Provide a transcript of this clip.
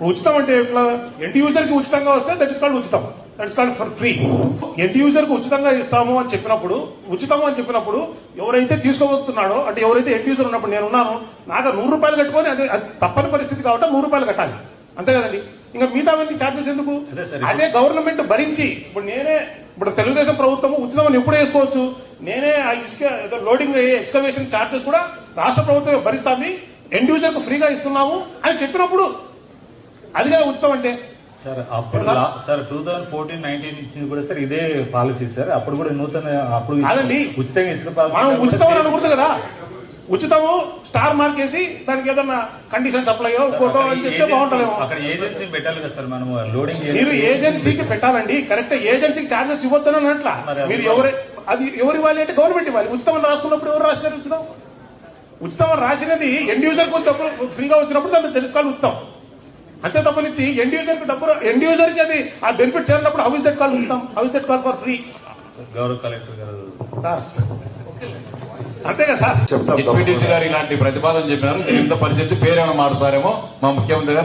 ఉచితం అంటే ఎట్లా ఎండ్ యూజర్ కి ఉచితంగా వస్తే దట్ ఇస్ కాల్డ్ ఉచితం, that is called for free. End user కి ఉచితంగా ఇస్తాము అని చెప్పినప్పుడు, ఉచితం అని చెప్పినప్పుడు ఎవరైతే తీసుకోబోతున్నాడో అంటే ఎవరైతే ఎండ్ యూజర్ ఉన్నప్పుడు నేను ఉన్నాను, నాకు 100 రూపాయలు కట్టుకొని అది తప్పని పరిస్థితి కాబట్టి 100 రూపాయలు కట్టాలి, అంతే కదండి. ఇంకా మిగతావన్నీ ఛార్జెస్ ఎందుకు? అదే గవర్నమెంట్ భరించి ఇప్పుడు తెలుగుదేశం ప్రభుత్వం ఉచితం అని ఎప్పుడు వేసుకోవచ్చు, నేనే లోడింగ్ ఎక్స్కవేషన్ ఛార్జెస్ కూడా రాష్ట్ర ప్రభుత్వం భరిస్తుంది, ఎండ్ యూజర్ కు ఫ్రీగా ఇస్తున్నాము అని చెప్పినప్పుడు అది కదా ఉచితం అంటే. సార్ అప్పుడు సార్ 2014-19 ఇచ్చింది కూడా సార్ ఇదే పాలసీ సార్. అప్పుడు కూడా అప్పుడు ఉచితంగా ఇచ్చిన మనం ఉచితం అని అనకూడదు కదా. ఉచితము స్టార్ మార్క్ వేసి దానికి ఏదన్నా కండిషన్స్ అప్లై ఫోటో అని చెప్తే బాగుంటుందేమో. అక్కడ ఏజెన్సీ పెట్టాలి కదా సార్, మనం లోడింగ్ మీరు ఏజెన్సీకి పెట్టాలండి, కరెక్ట్. ఏజెన్సీకి ఛార్జెస్ ఇవ్వద్దని అట్లా మీరు అది ఎవరు ఇవ్వాలి అంటే గవర్నమెంట్ ఇవ్వాలి. ఉచితం అని రాసుకున్నప్పుడు ఎవరు రాసినారు ఉచితం? ఉచితం అని రాసినది ఎండ్ యూజర్ కొంచెం ఫ్రీగా వచ్చినప్పుడు దాన్ని తెలుసుకోవాలి ఉచితం, అంతే తప్పనిచ్చి ఎండ్ యూజర్ కి డబ్బు ఎండ్ యూజర్ కి అది ఆ బెనిఫిట్ చేరినప్పుడు హౌ ఇస్ దట్ కాల్ ఉచితం, how is that call for free? గౌరవ కలెక్టర్ గారు అంతే కదా సార్. డిప్యూటీసీ గారు ఇలాంటి ప్రతిపాదన చెప్పినారు, మీరు ఎంత పరిస్థితి పేరేమైనా మారుతారేమో మా ముఖ్యమంత్రి గారు